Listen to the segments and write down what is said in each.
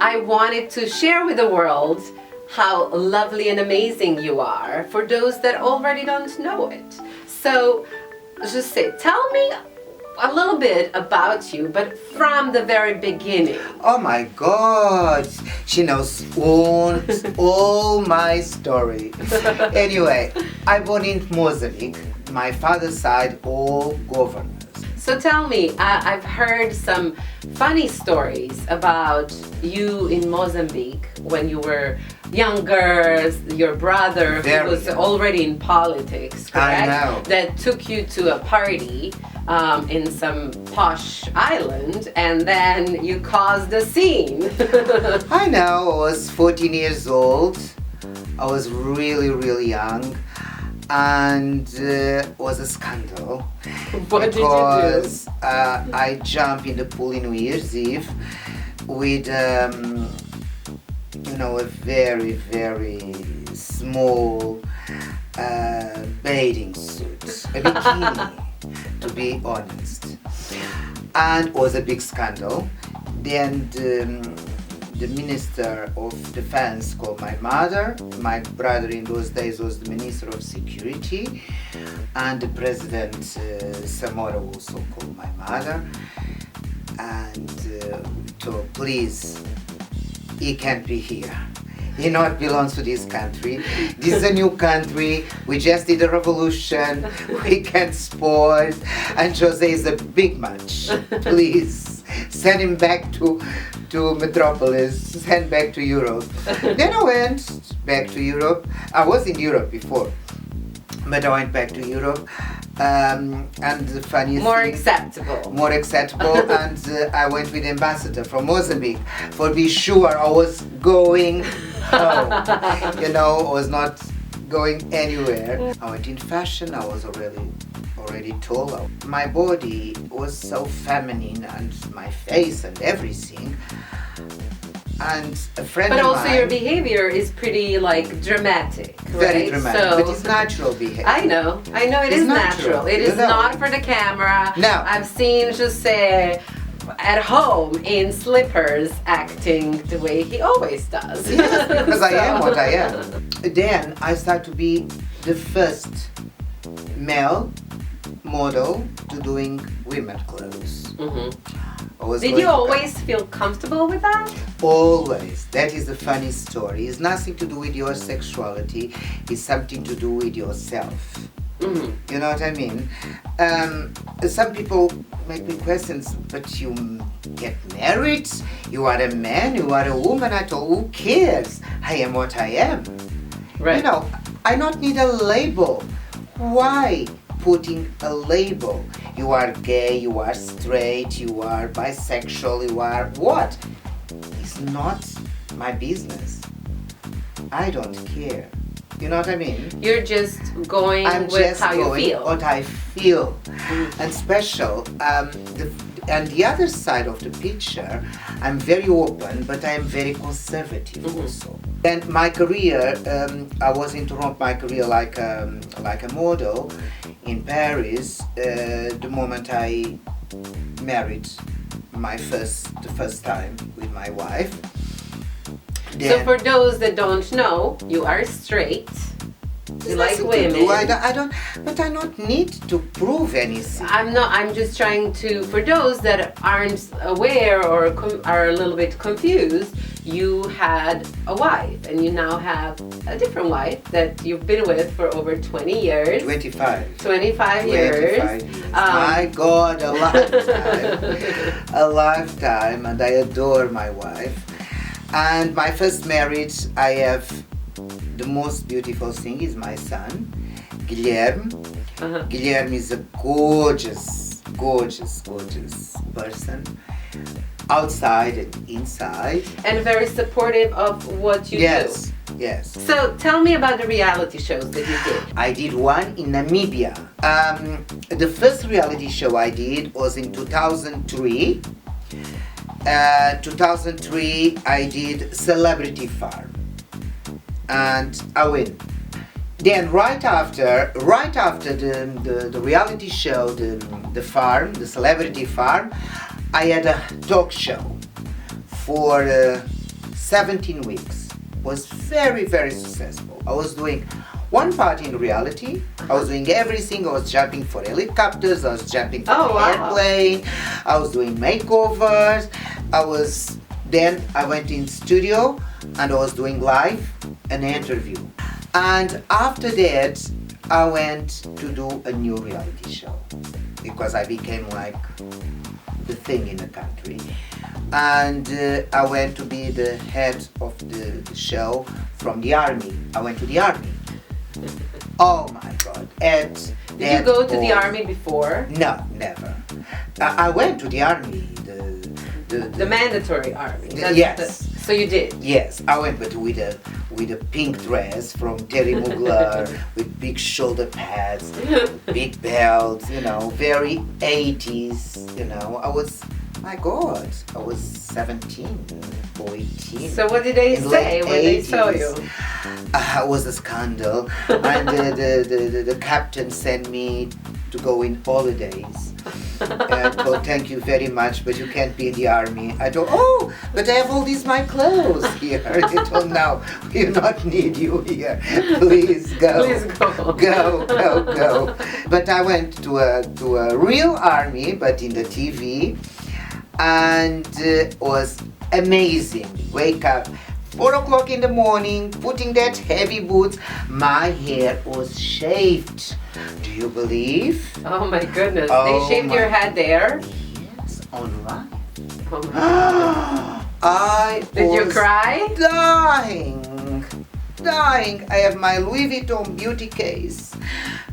I wanted to share with the world how lovely and amazing you are for those that already don't know it. So, just say, tell me a little bit about you, but from the very beginning. Oh my God, she knows all my story. Anyway, I born in Mozambique. My father's side, all governors. So tell me, I've heard some funny stories about you in Mozambique when you were younger, your brother who was already in politics, correct? I know. That took you to a party in some posh island, and then you caused a scene. I know, I was 14 years old. I was really, really young. And it was a scandal. What did you do? Because I jumped in the pool in New Year's Eve with, a very, very small bathing suit, a bikini, to be honest. And it was a big scandal. Then the Minister of Defense called my mother. My brother in those days was the Minister of Security, and the President Samora also called my mother and told, please, he can't be here. He not belongs to this country. This is a new country. We just did a revolution. We can't sport. And Jose is a big match. Please send him back to Metropolis. Send back to Europe. Then I went back to Europe. I was in Europe before, but I went back to Europe. And the funny more thing, acceptable, and I went with the ambassador from Mozambique for be sure I was going home. I was not going anywhere. I went in fashion. I was already tall. My body was so feminine, and my face and everything. And a friend of mine... But also your behavior is pretty, dramatic, right? Very dramatic, but it's natural behavior. I know it is natural. It is not for the camera. No. I've seen Jose at home in slippers acting the way he always does. Yes, because I am what I am. Then I started to be the first male model to doing women clothes. Mm-hmm. Did you always feel comfortable with that? Always. That is the funny story. It's nothing to do with your sexuality. It's something to do with yourself. Mm-hmm. You know what I mean? Some people make me questions, but you get married, you are a man, you are a woman. I told, who cares? I am what I am. Right. I don't need a label. Why putting a label? You are gay, you are straight, you are bisexual, you are what? It's not my business. I don't care. You know what I mean? You're just going with how you feel. What I feel. And special. And the other side of the picture, I'm very open, but I'm very conservative also. And my career, I was interrupt my career like a model in Paris the moment I married the first time with my wife. So for those that don't know, you are straight. You like women. I don't need to prove anything. I'm just trying to, for those that aren't aware or are a little bit confused, you had a wife and you now have a different wife that you've been with for over 20 years. 25. 25 years. 25 years. My God, a lifetime. A lifetime, and I adore my wife. And my first marriage, I have the most beautiful thing is my son, Guilherme. Guilherme is a gorgeous, gorgeous, gorgeous person, outside and inside. And very supportive of what you do. Yes, yes. So tell me about the reality shows that you did. I did one in Namibia. The first reality show I did was in 2003. 2003 I did Celebrity Farm. And I win. Then right after the reality show, the farm, the Celebrity Farm, I had a talk show for 17 weeks. Was very, very successful. I was doing one part in reality. I was doing everything. I was jumping for helicopters. I was jumping for airplane. I was doing makeovers. Then I went in studio and I was doing live an interview. And after that, I went to do a new reality show because I became like the thing in the country. And I went to be the head of the show from the army. I went to the army. Oh my God. Did you go to the army before? No, never. I went to the army. The mandatory army. Yes. So you did? Yes, I went, but with a pink dress from Terry Mugler, with big shoulder pads, big belts, very 80s, my God, I was 17 or 18. So what did they say when they saw you? It was a scandal, and the captain sent me to go in holidays. And well, thank you very much, but you can't be in the army. I told, but I have all these my clothes here. They told, no, we do not need you here. Please go. Please go. Go. But I went to a real army, but in the TV, and it was amazing. Wake up 4 o'clock in the morning, putting that heavy boots. My hair was shaved. Do you believe? Oh my goodness. They shaved your head there? Yes, online. Oh my God. Did you cry? Dying. I have my Louis Vuitton beauty case.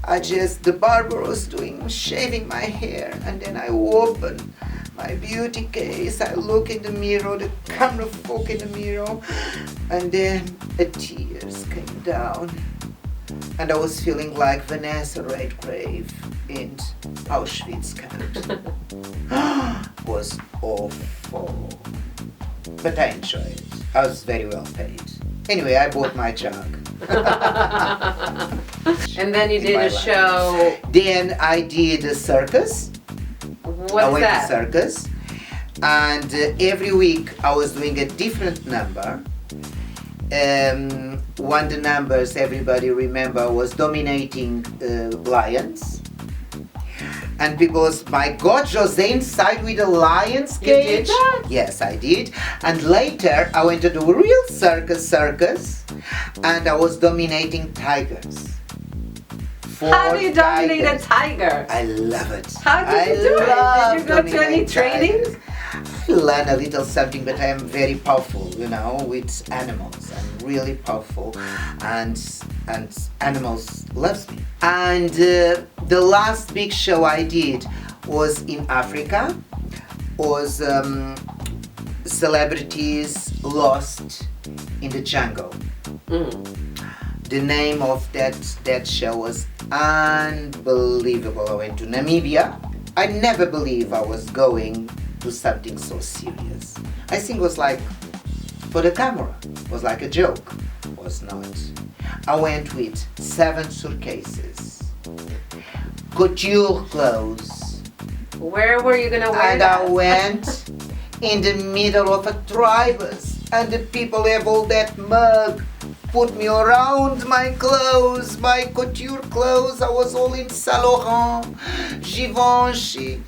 The barber was shaving my hair, and then I open my beauty case. I look in the mirror, the camera focus in the mirror, and then tears came down. And I was feeling like Vanessa Redgrave in Auschwitz camp. It was awful. But I enjoyed it. I was very well paid. Anyway, I bought my jug. And then you did a show. Then I did a circus. What's I went that? to circus. And every week I was doing a different number. One of the numbers everybody remember was dominating lions. And people was, my God, Jose inside with a lion's cage. You did that? Yes, I did. And later I went to do a real circus, and I was dominating tigers. How do you dominate a tiger? I love it. How did you do it? Did you go to any training? I learned a little something, but I am very powerful, with animals. I'm really powerful, and animals loves me. And the last big show I did was in Africa. Was celebrities lost in the jungle. The name of that show was unbelievable. I went to Namibia. I never believed I was going to something so serious. I think it was like for the camera. It was like a joke. It was not. I went with 7 suitcases, couture clothes. Where were you gonna wear and that? I went in the middle of a tribus, and the people have all that mud put me around my clothes, my couture clothes. I was all in Saint Laurent, Givenchy,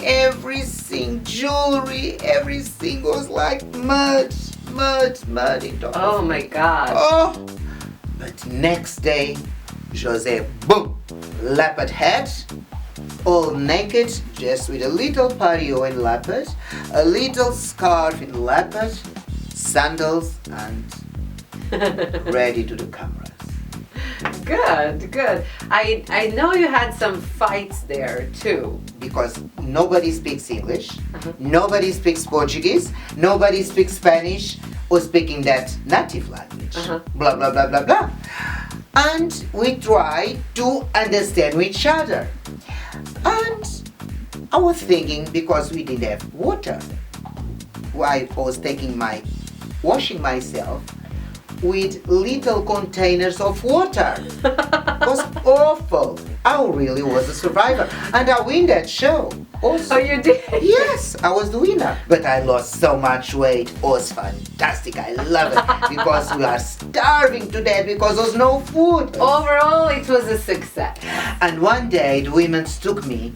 everything, jewelry, everything was like mud in top. Oh my God. Oh, but next day, Jose, boom, leopard head, all naked, just with a little pareo in leopard, a little scarf in leopard, sandals, and ready to the cameras. Good. I know you had some fights there too. Because nobody speaks English, nobody speaks Portuguese, nobody speaks Spanish or speaking that native language. Blah, blah, blah, blah, blah. And we try to understand each other. And I was thinking, because we didn't have water, I was washing myself with little containers of water. It was awful. I really was a survivor. And I win that show. also. Oh, you did? Yes, I was the winner. But I lost so much weight. It was fantastic. I love it because we are starving to death because there's no food. Overall, it was a success. And one day the women took me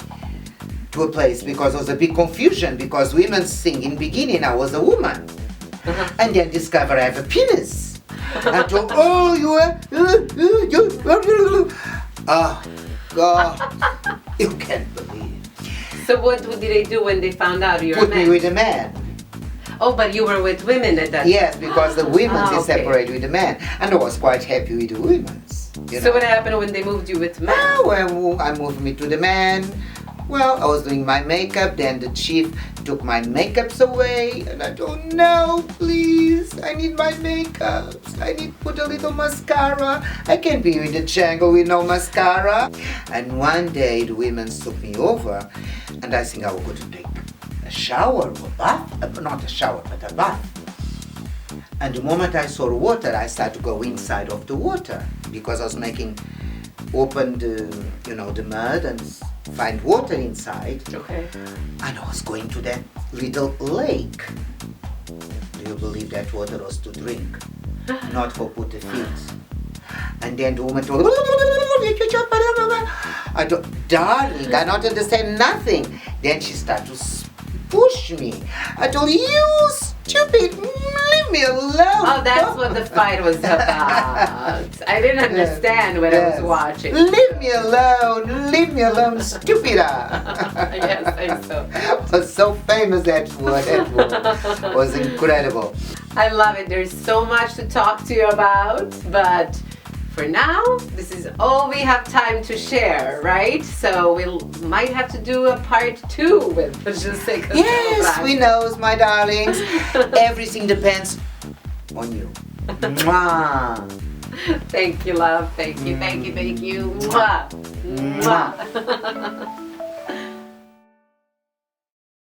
to a place because there was a big confusion because women think in beginning I was a woman. And then discover I have a penis. And told, oh, you are... Oh, God. You can't believe. So what did they do when they found out you were a Put man? me with a man. Oh, but you were with women at that Yes, because the women Ah, is okay. separated with the man. And I was quite happy with the women. So what happened when they moved you with men? When I moved me to the man, well, I was doing my makeup, then the chief took my makeups away, and I don't know, please, I need my makeups, I need to put a little mascara, I can't be in the jungle with no mascara. And one day the women took me over, and I think I was going to take a shower or a bath, not a shower, but a bath. And the moment I saw the water, I started to go inside of the water because I was open the mud and find water inside. Okay. And I was going to that little lake. Do you believe that water was to drink, not for put the feet? And then the woman told, I don't, darling, I don't understand nothing. Then she started to push me. I told you, stupid, leave me alone. Oh, that's what the fight was about. I didn't understand when I was watching. Leave me alone, stupid. Yes, I saw. It was so famous that word. It was incredible. I love it. There's so much to talk to you about, but for now, this is all we have time to share, right? So we might have to do a part 2 with just say Castelo Yes, Branco. we know, my darlings. Everything depends on you. Mwah. Thank you, love. Thank you, thank you, thank you. Mwah. Mwah.